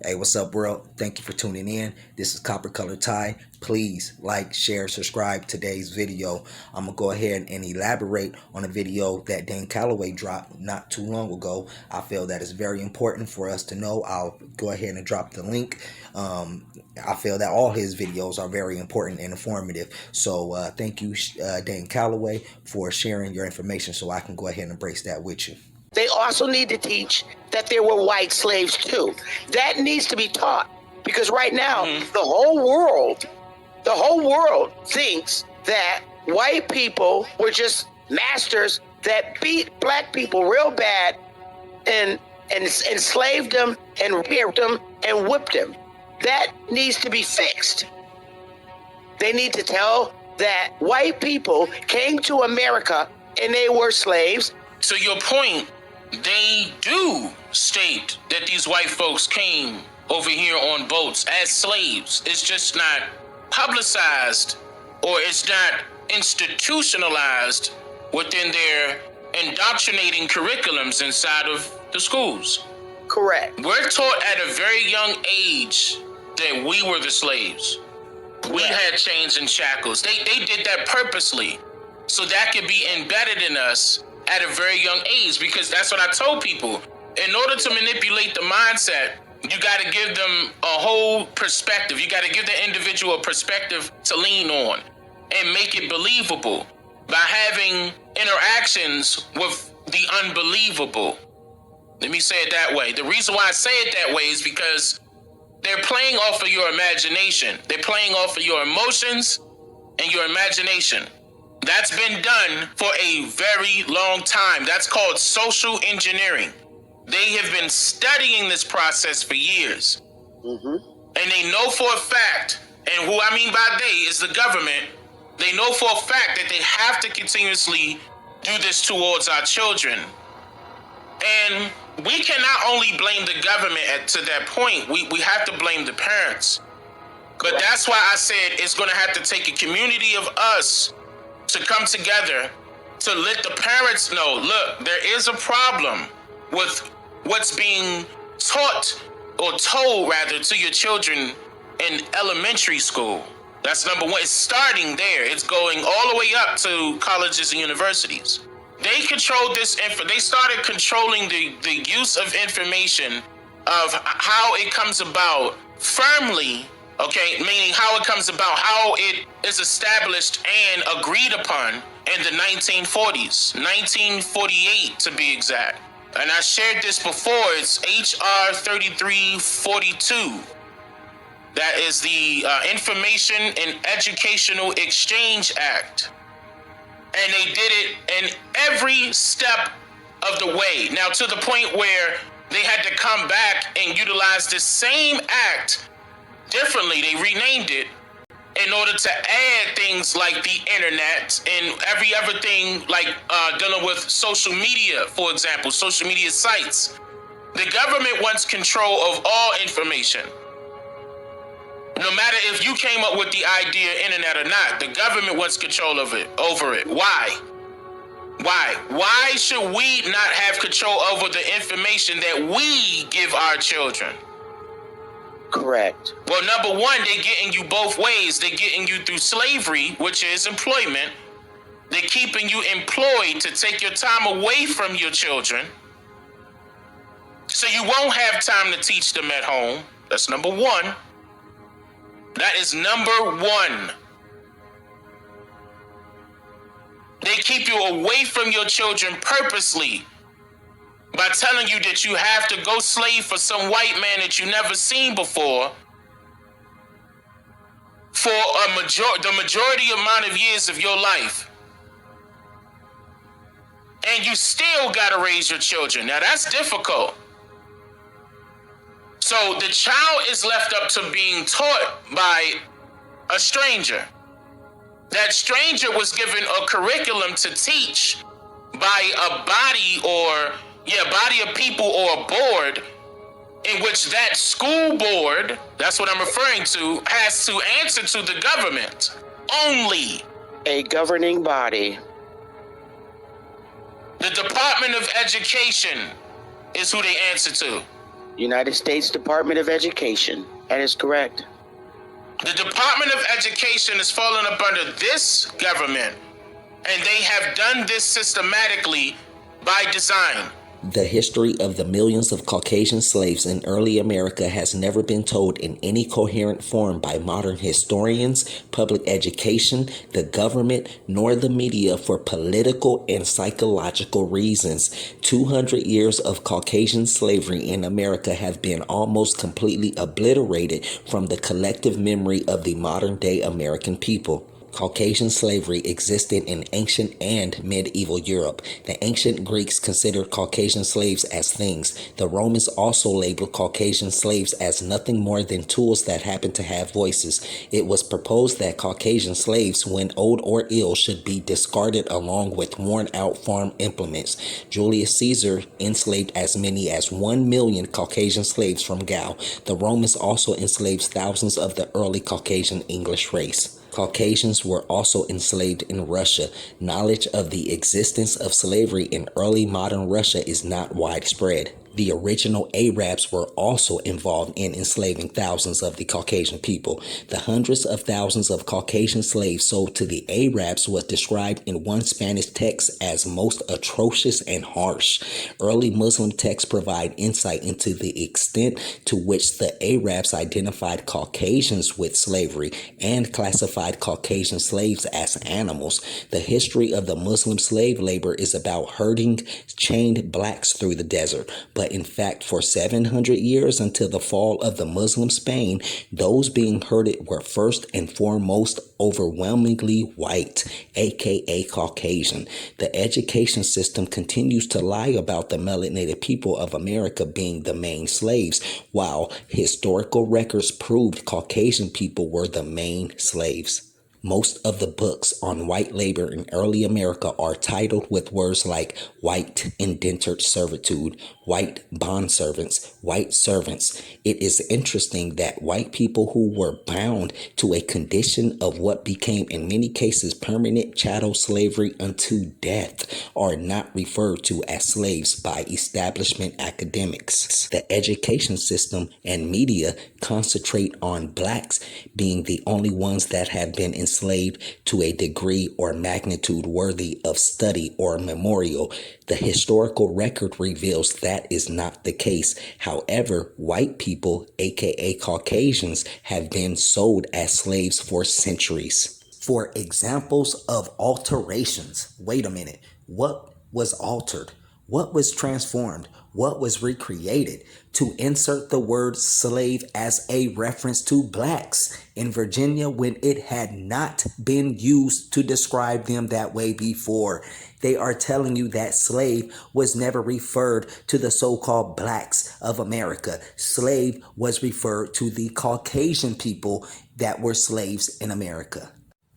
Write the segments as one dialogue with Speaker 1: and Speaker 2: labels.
Speaker 1: Hey, what's up, world? Thank you for tuning in. This is Copper Color Ty. Please like, share, subscribe today's video. I'm going to go ahead and elaborate on a video that Dane Calloway dropped not too long ago. I feel that it's very important for us to know. I'll go ahead and drop the link. I feel that all his videos are very important and informative. So thank you, Dane Calloway, for sharing your information so I can go ahead and embrace that with you.
Speaker 2: They also need to teach that there were white slaves too. That needs to be taught, because right now the whole world thinks that white people were just masters that beat black people real bad and enslaved them and raped them and whipped them. That needs to be fixed. They need to tell that white people came to America and they were slaves.
Speaker 3: To your point, they do state that these white folks came over here on boats as slaves. It's just not publicized, or it's not institutionalized within their indoctrinating curriculums inside of the schools.
Speaker 2: Correct.
Speaker 3: We're taught at a very young age that we were the slaves.
Speaker 2: Correct.
Speaker 3: We had chains and shackles. They did that purposely, so that could be embedded in us at a very young age, because that's what I told people. In order to manipulate the mindset, you got to give them a whole perspective. You got to give the individual a perspective to lean on and make it believable by having interactions with the unbelievable. Let me say it that way. The reason why I say it that way is because they're playing off of your imagination. They're playing off of your emotions and your imagination. That's been done for a very long time. That's called social engineering. They have been studying this process for years. And they know for a fact, and who I mean by they is the government, they know for a fact that they have to continuously do this towards our children. And we cannot only blame the government to that point. We have to blame the parents. But that's why I said it's going to have to take a community of us to come together to let the parents know, look, there is a problem with what's being taught or told rather to your children in elementary school. That's number one. It's starting there. It's going all the way up to colleges and universities. They control this. They started controlling the use of information of how it comes about firmly. Okay, meaning how it comes about, how it is established and agreed upon in the 1940s, 1948 to be exact. And I shared this before. It's HR 3342. That is the Information and Educational Exchange Act. And they did it in every step of the way. Now, to the point where they had to come back and utilize the same act differently. They renamed it in order to add things like the internet and every other thing, like dealing with social media, for example, social media sites. The government wants control of all information. No matter if you came up with the idea internet or not, the government wants control of it, over it. Why? Why should we not have control over the information that we give our children?
Speaker 2: Correct.
Speaker 3: Well, number one, they're getting you both ways. They're getting you through slavery, which is employment. They're keeping you employed to take your time away from your children, so you won't have time to teach them at home. That's number one. That is number one. They keep you away from your children purposely by telling you that you have to go slave for some white man that you never seen before for the majority amount of years of your life. And you still gotta raise your children. Now that's difficult. So the child is left up to being taught by a stranger. That stranger was given a curriculum to teach by a body of people or a board, in which that school board, that's what I'm referring to, has to answer to the government only.
Speaker 2: A governing body.
Speaker 3: The Department of Education is who they answer to.
Speaker 2: United States Department of Education. That is correct.
Speaker 3: The Department of Education is falling up under this government, and they have done this systematically by design.
Speaker 1: The history of the millions of Caucasian slaves in early America has never been told in any coherent form by modern historians, public education, the government, nor the media for political and psychological reasons. 200 years of Caucasian slavery in America have been almost completely obliterated from the collective memory of the modern-day American people. Caucasian slavery existed in ancient and medieval Europe. The ancient Greeks considered Caucasian slaves as things. The Romans also labeled Caucasian slaves as nothing more than tools that happened to have voices. It was proposed that Caucasian slaves, when old or ill, should be discarded along with worn-out farm implements. Julius Caesar enslaved as many as 1 million Caucasian slaves from Gaul. The Romans also enslaved thousands of the early Caucasian English race. Caucasians were also enslaved in Russia. Knowledge of the existence of slavery in early modern Russia is not widespread. The original Arabs were also involved in enslaving thousands of the Caucasian people. The hundreds of thousands of Caucasian slaves sold to the Arabs was described in one Spanish text as most atrocious and harsh. Early Muslim texts provide insight into the extent to which the Arabs identified Caucasians with slavery and classified Caucasian slaves as animals. The history of the Muslim slave labor is about herding chained blacks through the desert. But in fact, for 700 years until the fall of the Muslim Spain, those being herded were first and foremost overwhelmingly white, aka Caucasian. The education system continues to lie about the melanated people of America being the main slaves, while historical records proved Caucasian people were the main slaves. Most of the books on white labor in early America are titled with words like white indentured servitude, white bondservants, white servants. It is interesting that white people who were bound to a condition of what became in many cases permanent chattel slavery unto death are not referred to as slaves by establishment academics. The education system and media concentrate on blacks being the only ones that have been enslaved to a degree or magnitude worthy of study or memorial. The historical record reveals that is not the case. However, white people, aka Caucasians, have been sold as slaves for centuries. For examples of alterations, wait a minute, what was altered? What was transformed? What was recreated? To insert the word slave as a reference to blacks in Virginia when it had not been used to describe them that way before. They are telling you that slave was never referred to the so-called blacks of America. Slave was referred to the Caucasian people that were slaves in America.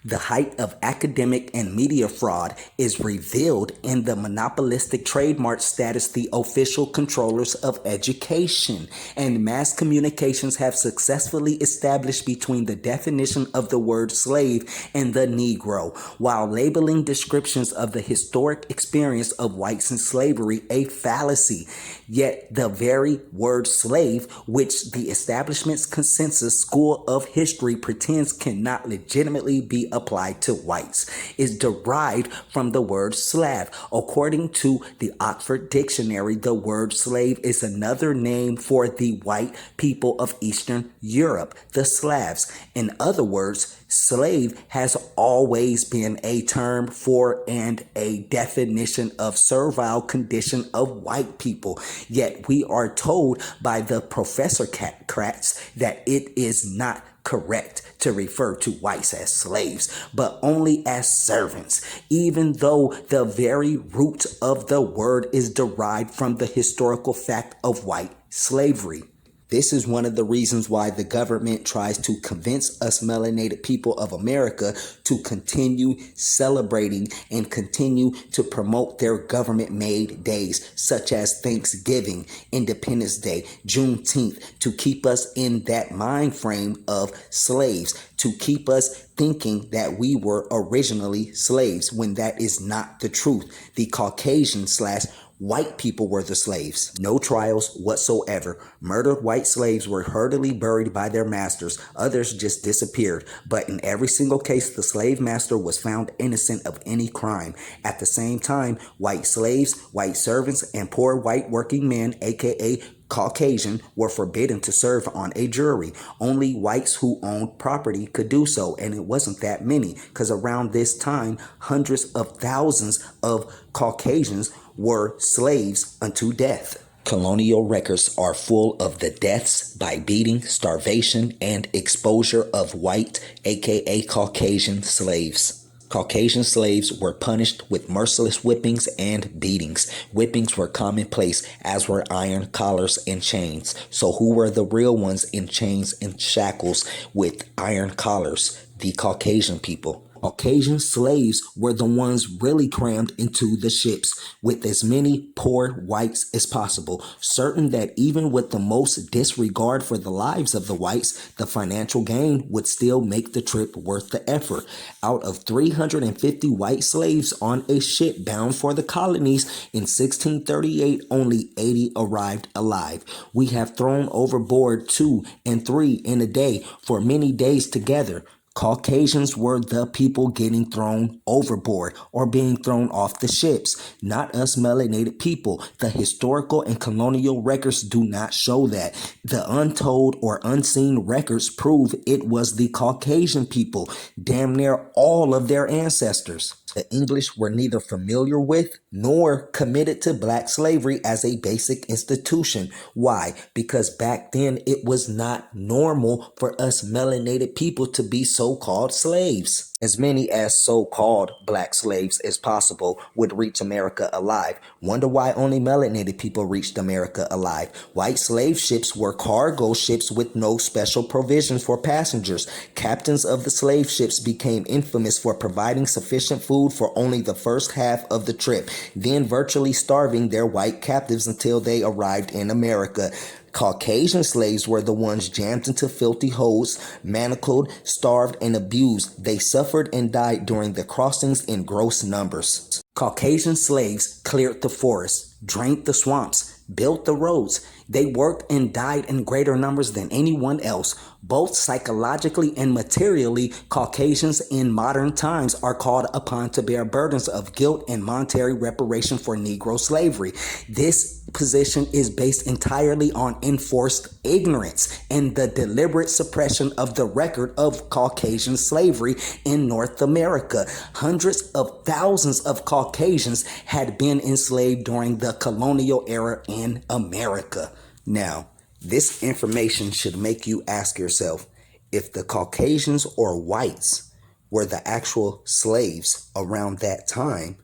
Speaker 1: The height of academic and media fraud is revealed in the monopolistic trademark status the official controllers of education and mass communications have successfully established between the definition of the word slave and the Negro, while labeling descriptions of the historic experience of whites in slavery a fallacy. Yet the very word slave, which the establishment's consensus school of history pretends cannot legitimately be applied to whites, is derived from the word Slav. According to the Oxford Dictionary, the word slave is another name for the white people of Eastern Europe, the Slavs. In other words, slave has always been a term for and a definition of servile condition of white people. Yet we are told by the professorcrats that it is not correct to refer to whites as slaves, but only as servants, even though the very root of the word is derived from the historical fact of white slavery. This is one of the reasons why the government tries to convince us melanated people of America to continue celebrating and continue to promote their government-made days, such as Thanksgiving, Independence Day, Juneteenth, to keep us in that mind frame of slaves, to keep us thinking that we were originally slaves when that is not the truth. The Caucasian / White people were the slaves. No trials whatsoever. Murdered white slaves were hurriedly buried by their masters. Others just disappeared. But in every single case, the slave master was found innocent of any crime. At the same time, white slaves, white servants, and poor white working men, aka Caucasian, were forbidden to serve on a jury. Only whites who owned property could do so, and it wasn't that many, because around this time, hundreds of thousands of Caucasians were slaves unto death. Colonial records are full of the deaths by beating, starvation, and exposure of white, aka Caucasian slaves. Caucasian slaves were punished with merciless whippings and beatings. Whippings were commonplace, as were iron collars and chains. So who were the real ones in chains and shackles with iron collars? The Caucasian people. Caucasian slaves were the ones really crammed into the ships with as many poor whites as possible, certain that even with the most disregard for the lives of the whites, the financial gain would still make the trip worth the effort. Out of 350 white slaves on a ship bound for the colonies in 1638, only 80 arrived alive. We have thrown overboard 2 and 3 in a day for many days together. Caucasians were the people getting thrown overboard or being thrown off the ships, not us melanated people. The historical and colonial records do not show that. The untold or unseen records prove it was the Caucasian people, damn near all of their ancestors. The English were neither familiar with nor committed to black slavery as a basic institution. Why? Because back then it was not normal for us melanated people to be so-called slaves. As many as so-called black slaves as possible would reach America alive. Wonder why only melanated people reached America alive. White slave ships were cargo ships with no special provisions for passengers. Captains of the slave ships became infamous for providing sufficient food for only the first half of the trip, then virtually starving their white captives until they arrived in America. Caucasian slaves were the ones jammed into filthy holes, manacled, starved, and abused. They suffered and died during the crossings in gross numbers. Caucasian slaves cleared the forests, drained the swamps, built the roads. They worked and died in greater numbers than anyone else. Both psychologically and materially, Caucasians in modern times are called upon to bear burdens of guilt and monetary reparation for Negro slavery. This position is based entirely on enforced ignorance and the deliberate suppression of the record of Caucasian slavery in North America. Hundreds of thousands of Caucasians had been enslaved during the colonial era in America. Now, this information should make you ask yourself, if the Caucasians or whites were the actual slaves around that time,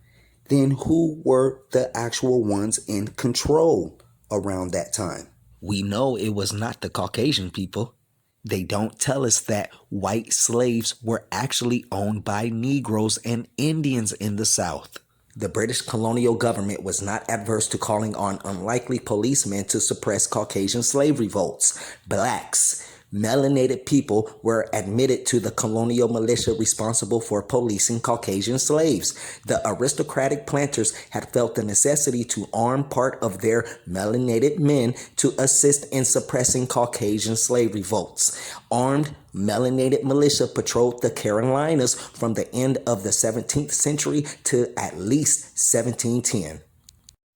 Speaker 1: then who were the actual ones in control around that time? We know it was not the Caucasian people. They don't tell us that white slaves were actually owned by Negroes and Indians in the South. The British colonial government was not adverse to calling on unlikely policemen to suppress Caucasian slave revolts. Blacks, melanated people, were admitted to the colonial militia responsible for policing Caucasian slaves. The aristocratic planters had felt the necessity to arm part of their melanated men to assist in suppressing Caucasian slave revolts. Armed melanated militia patrolled the Carolinas from the end of the 17th century to at least 1710.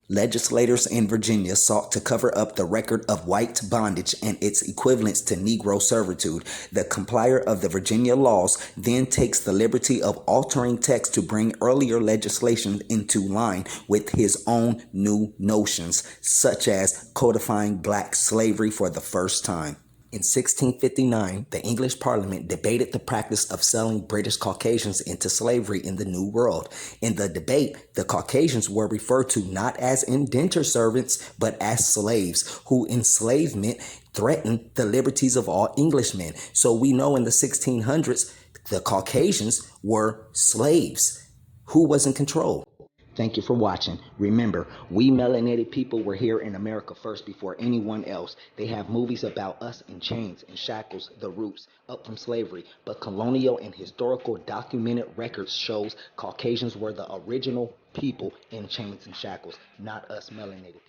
Speaker 1: Legislators in Virginia sought to cover up the record of white bondage and its equivalents to Negro servitude. The compiler of the Virginia laws then takes the liberty of altering text to bring earlier legislation into line with his own new notions, such as codifying black slavery for the first time. In 1659, the English Parliament debated the practice of selling British Caucasians into slavery in the New World. In the debate, the Caucasians were referred to not as indentured servants, but as slaves, whose enslavement threatened the liberties of all Englishmen. So we know in the 1600s, the Caucasians were slaves. Who was in control? Thank you for watching. Remember, we melanated people were here in America first before anyone else. They have movies about us in chains and shackles, the roots, up from slavery. But colonial and historical documented records shows Caucasians were the original people in chains and shackles, not us melanated.